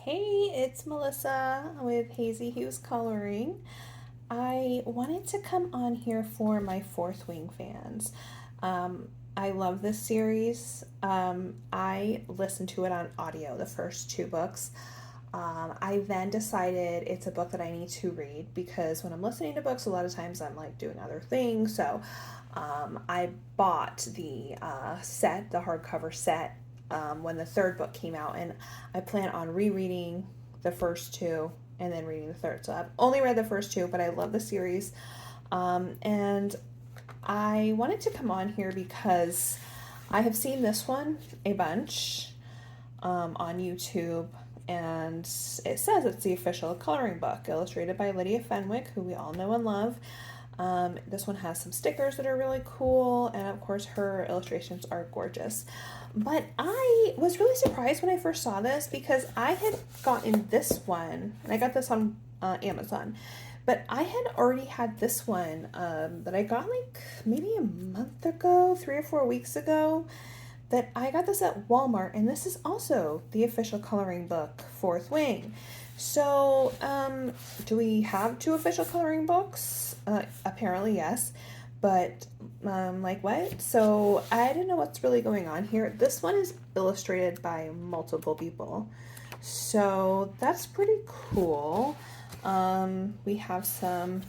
Hey, it's Melissa with Hazy Hues Coloring. I wanted to come on here for my Fourth Wing fans. I love this series. I listened to it on audio, the first two books. I then decided it's a book that I need to read because when I'm listening to books, a lot of times I'm like doing other things. So I bought the set, the hardcover set, when the third book came out, and I plan on rereading the first two and then reading the third. So I've only read the first two, but I love the series. And I wanted to come on here because I have seen this one a bunch on YouTube, and it says it's the official coloring book, illustrated by Lydia Fenwick, who we all know and love. This one has some stickers that are really cool, and of course, her illustrations are gorgeous. But I was really surprised when I first saw this because I had gotten this one, and I got this on Amazon. But I had already had this one that I got like maybe a month ago, 3 or 4 weeks ago. That I got this at Walmart, and this is also the official coloring book, Fourth Wing. So, do we have two official coloring books? Apparently, yes. But, like what? So, I don't know what's really going on here. This one is illustrated by multiple people. So, that's pretty cool. We have some.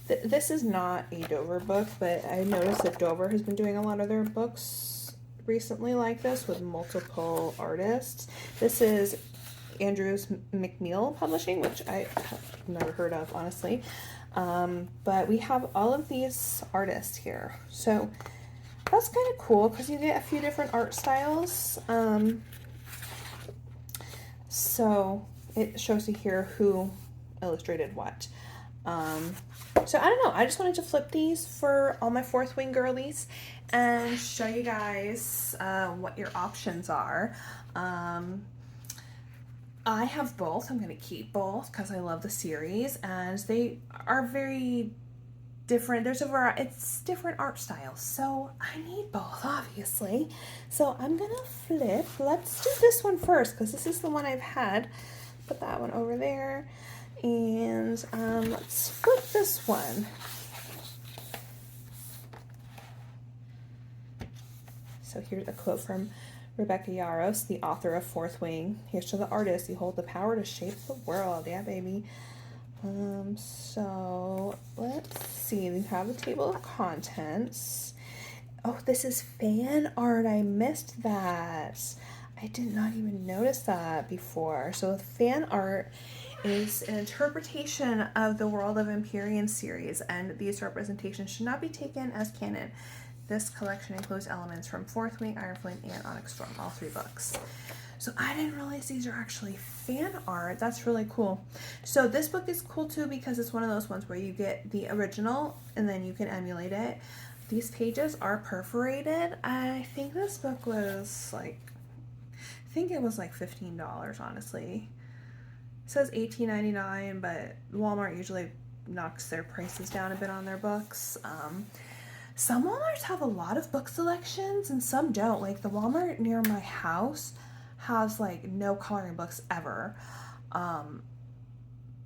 This is not a Dover book, but I noticed that Dover has been doing a lot of their books recently like this with multiple artists. This is Andrews McNeal Publishing, which I have never heard of, honestly. But we have all of these artists here. So that's kind of cool because you get a few different art styles. So it shows you here who illustrated what. So I don't know. I just wanted to flip these for all my Fourth Wing girlies and show you guys what your options are. I have both. I'm going to keep both because I love the series, and they are very different. It's different art styles, so I need both, obviously. So I'm going to flip. Let's do this one first because this is the one I've had. Put that one over there. And let's flip this one. So here's a quote from Rebecca Yarros, the author of Fourth Wing. Here's to the artist. You hold the power to shape the world. Yeah, baby. So let's see. We have the table of contents. Oh, this is fan art. I missed that. I did not even notice that before. So fan art is an interpretation of the World of Empyrean series, and these representations should not be taken as canon. This collection includes elements from Fourth Wing, Iron Flame, and Onyx Storm, all three books. So I didn't realize these are actually fan art. That's really cool. So this book is cool too because it's one of those ones where you get the original and then you can emulate it. These pages are perforated. I think this book was like, I think it was like $15, honestly. It says $18.99, but Walmart usually knocks their prices down a bit on their books. Some Walmarts have a lot of book selections and some don't. Like the Walmart near my house has like no coloring books ever.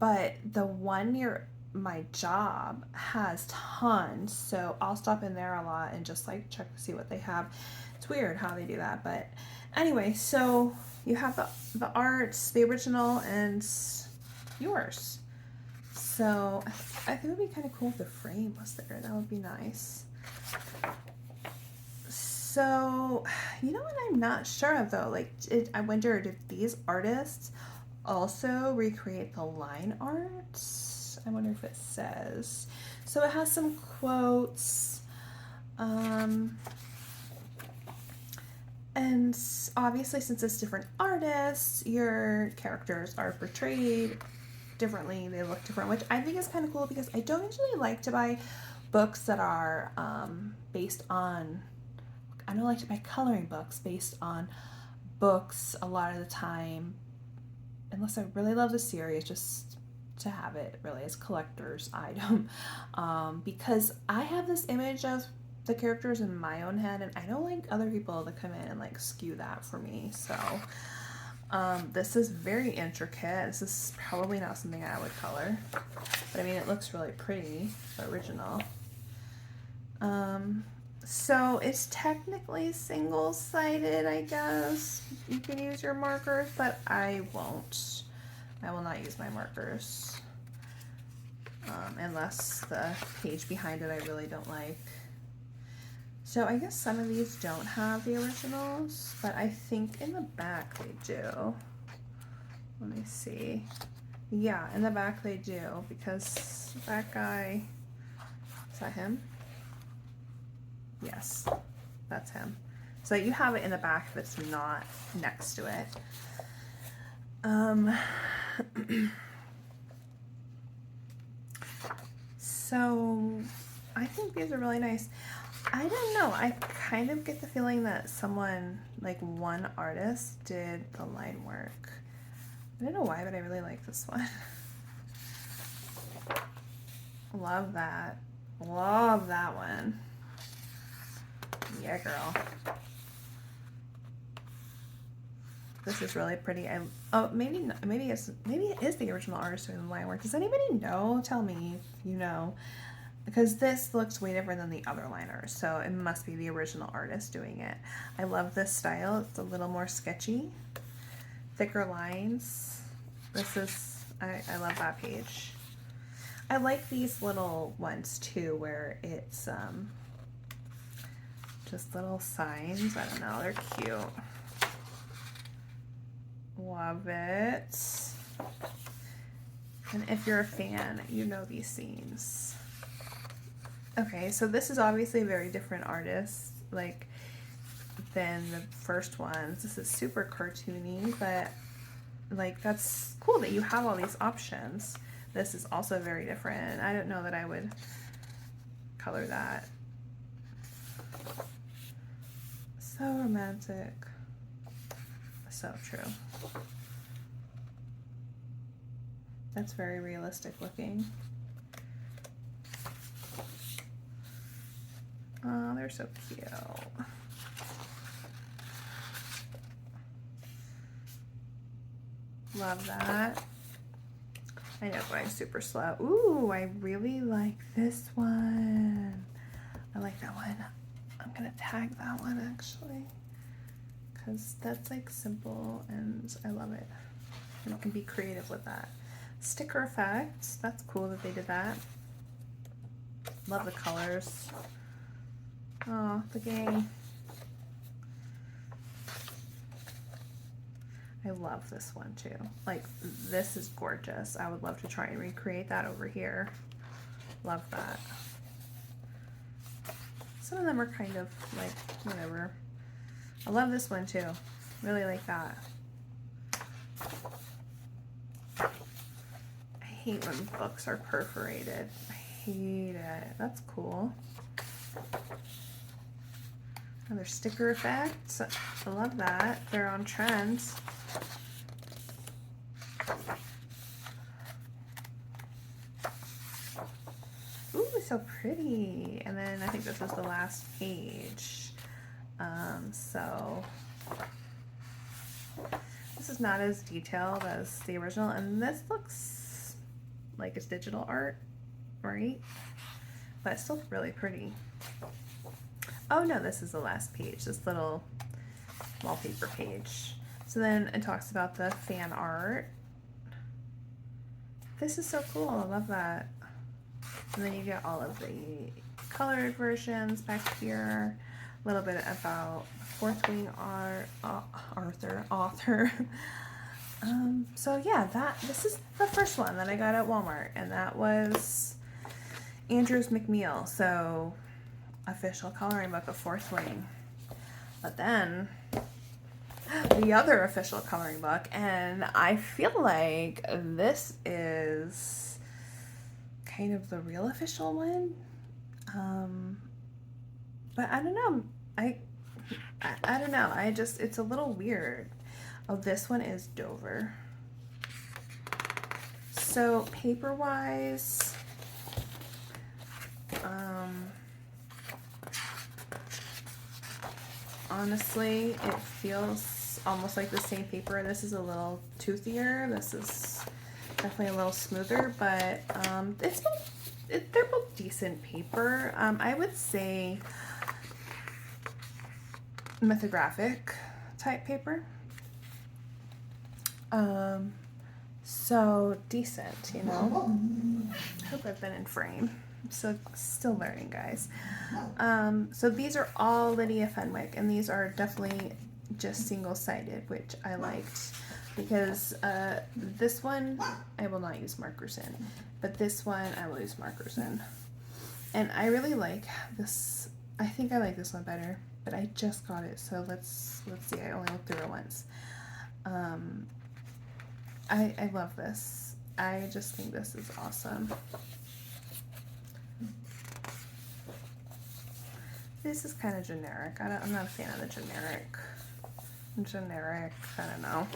But the one near my job has tons, so I'll stop in there a lot and just like check to see what they have. It's weird how they do that, but anyway, so you have the arts, the original, and yours. So I think it would be kind of cool if the frame was there. That would be nice. So, you know what I'm not sure of though? Like, I wondered if these artists also recreate the line art. I wonder if it says. So it has some quotes. And obviously, since it's different artists, your characters are portrayed differently. They look different, which I think is kind of cool because I don't usually like to buy books that are based on. I don't like to buy coloring books based on books a lot of the time, unless I really love the series, just to have it really as collector's item. Because I have this image of the characters in my own head, and I don't like other people to come in and like skew that for me. So This is very intricate. This is probably not something I would color, but I mean, it looks really pretty, the original. So it's technically single-sided, I guess. You can use your markers, but I won't. I will not use my markers. Unless the page behind it I really don't like. So I guess some of these don't have the originals, but I think in the back they do. Let me see. Yeah, in the back they do, because that guy, is that him? Yes, that's him. So you have it in the back if it's not next to it. So I think these are really nice. I don't know, I kind of get the feeling that someone, like one artist, did the line work. I don't know why, but I really like this one. Love that. Love that one. Yeah, girl. This is really pretty. Maybe it is the original artist doing the line work. Does anybody know? Tell me if you know. Because this looks way different than the other liners, so it must be the original artist doing it. I love this style. It's a little more sketchy. Thicker lines. This is, I love that page. I like these little ones too, where it's just little signs. I don't know, they're cute. Love it. And if you're a fan, you know these scenes. Okay, so this is obviously a very different artist, like, than the first ones. This is super cartoony, but like, that's cool that you have all these options. This is also very different. I don't know that I would color that. So romantic. So true. That's very realistic looking. Oh, they're so cute. Love that. I know, going super slow. Ooh, I really like this one. I like that one. I'm gonna tag that one actually, because that's like simple and I love it. And you can be creative with that. Sticker effects. That's cool that they did that. Love the colors. Oh, the gang. I love this one too. Like, this is gorgeous. I would love to try and recreate that over here. Love that. Some of them are kind of like, whatever. I love this one too. Really like that. I hate when books are perforated. I hate it. That's cool. Another sticker effects. I love that. They're on trend. Ooh, so pretty. And then I think this is the last page. So this is not as detailed as the original, and this looks like it's digital art, right? But it's still really pretty. Oh no, this is the last page, this little wallpaper page. So then it talks about the fan art. This is so cool, I love that. And then you get all of the colored versions back here. A little bit about Fourth Wing author. So yeah, this is the first one that I got at Walmart, and that was Andrews McNeal. So official coloring book of Fourth Wing. But then the other official coloring book, and I feel like this is kind of the real official one. But I don't know. I don't know. It's a little weird. Oh, this one is Dover. So paper-wise, honestly, it feels almost like the same paper. This is a little toothier. This is definitely a little smoother, but they're both decent paper. I would say mythographic type paper. So decent, you know. I hope I've been in frame. I'm still learning, guys. So these are all Lydia Fenwick, and these are definitely just single-sided, which I liked, because this one I will not use markers in, but this one I will use markers in. And I really like this. I think I like this one better, but I just got it, so let's see. I only looked through it once. I love this. I just think this is awesome. This is kind of generic. I'm not a fan of the generic. I don't know.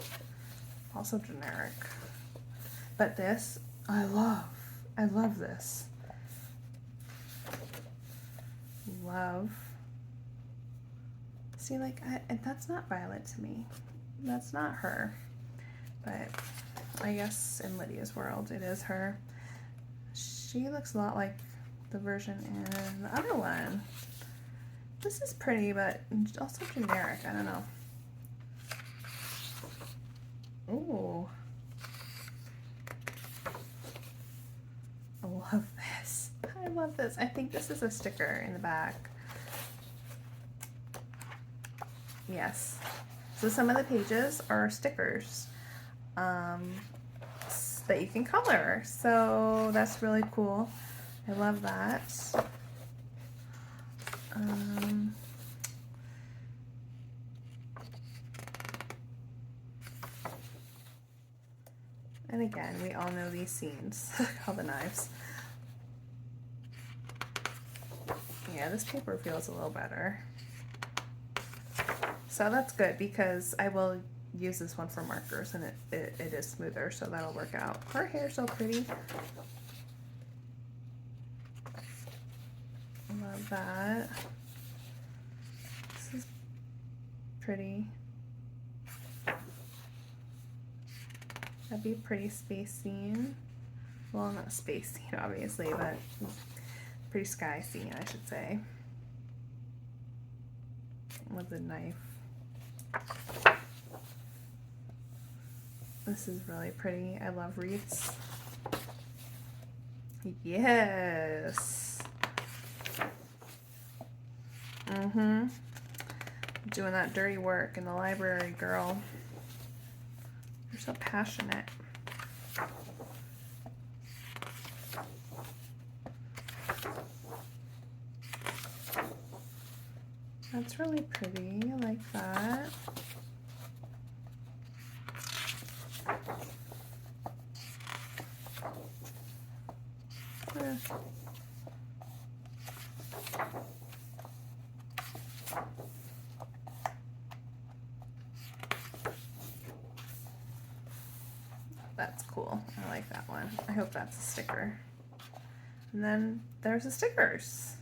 Also generic. But this, I love. I love this. Love. See, like, that's not Violet to me. That's not her. But I guess in Lydia's world, it is her. She looks a lot like the version in the other one. This is pretty, but also generic. I don't know. Ooh. I love this. I love this. I think this is a sticker in the back. Yes. So some of the pages are stickers that you can color. So that's really cool. I love that. And again, we all know these scenes, all the knives. Yeah, this paper feels a little better. So that's good, because I will use this one for markers, and it is smoother, so that'll work out. Her hair's so pretty. Love that. This is pretty. That'd be a pretty space scene. Well, not space scene, obviously, but pretty sky scene, I should say. With the knife. This is really pretty. I love wreaths. Yes. Doing that dirty work in the library, girl. You're so passionate. That's really pretty. I like that. That's cool. I like that one. I hope that's a sticker. And then there's the stickers.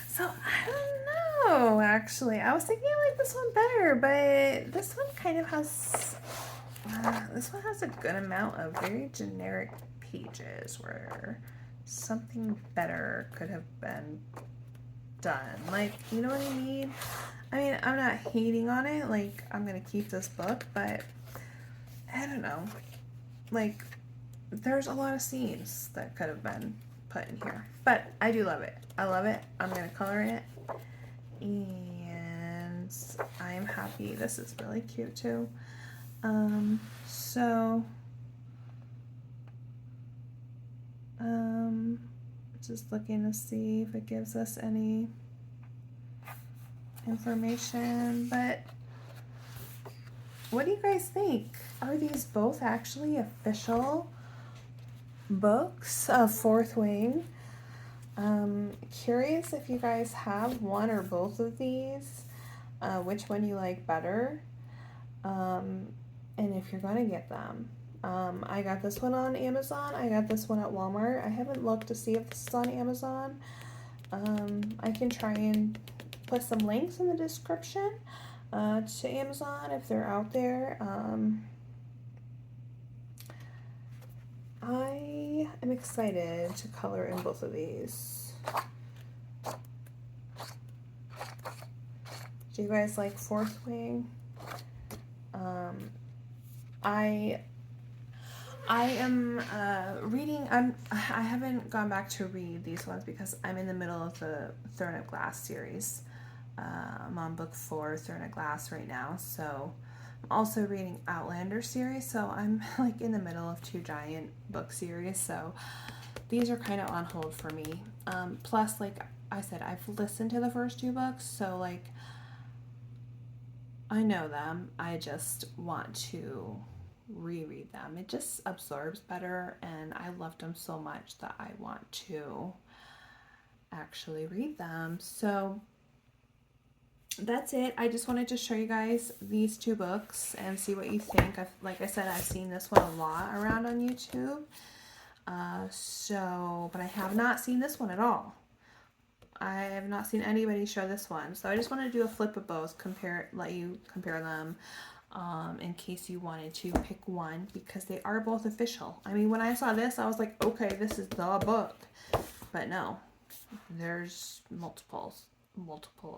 So I don't know, actually. I was thinking I like this one better, but this one kind of has, this one has a good amount of very generic pages where something better could have been done. Like, you know what I mean? I mean, I'm not hating on it. Like, I'm going to keep this book, but I don't know. Like, there's a lot of scenes that could have been put in here. But I do love it. I love it. I'm going to color it. And I'm happy. This is really cute too. Just looking to see if it gives us any information, but what do you guys think? Are these both actually official books of Fourth Wing? Curious if you guys have one or both of these, which one you like better, and if you're gonna get them. I got this one on Amazon. I got this one at Walmart. I haven't looked to see if this is on Amazon. I can try and put some links in the description. to Amazon if they're out there. I am excited to color in both of these. Do you guys like Fourth Wing? I am reading. I haven't gone back to read these ones because I'm in the middle of the Throne of Glass series. I'm on book 4, Throne of Glass right now. So I'm also reading Outlander series. So I'm like in the middle of 2 giant book series. So these are kind of on hold for me. Plus, like I said, I've listened to the first 2 books. So like I know them. I just want to reread them. It just absorbs better, and I loved them so much that I want to actually read them. So that's it. I just wanted to show you guys these 2 books and see what you think. Like I said, I've seen this one a lot around on YouTube. But I have not seen this one at all. I have not seen anybody show this one. So I just wanted to do a flip of both, let you compare them. In case you wanted to pick one, because they are both official. I mean, when I saw this, I was like, okay, this is the book. But no, there's multiple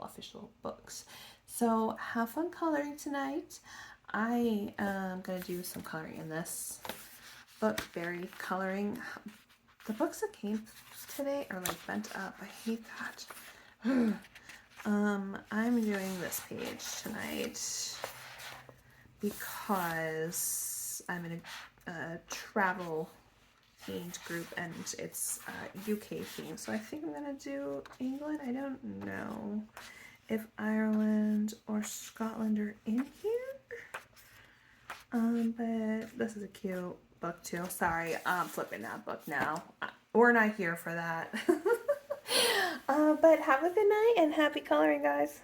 official books. So have fun coloring tonight. I am going to do some coloring in this book, berry coloring. The books that came today are like bent up. I hate that. I'm doing this page tonight because I'm in a travel themed group and it's UK themed. So I think I'm gonna do England. I don't know if Ireland or Scotland are in here. But this is a cute book too. Sorry, I'm flipping that book now. We're not here for that. But have a good night and happy coloring, guys.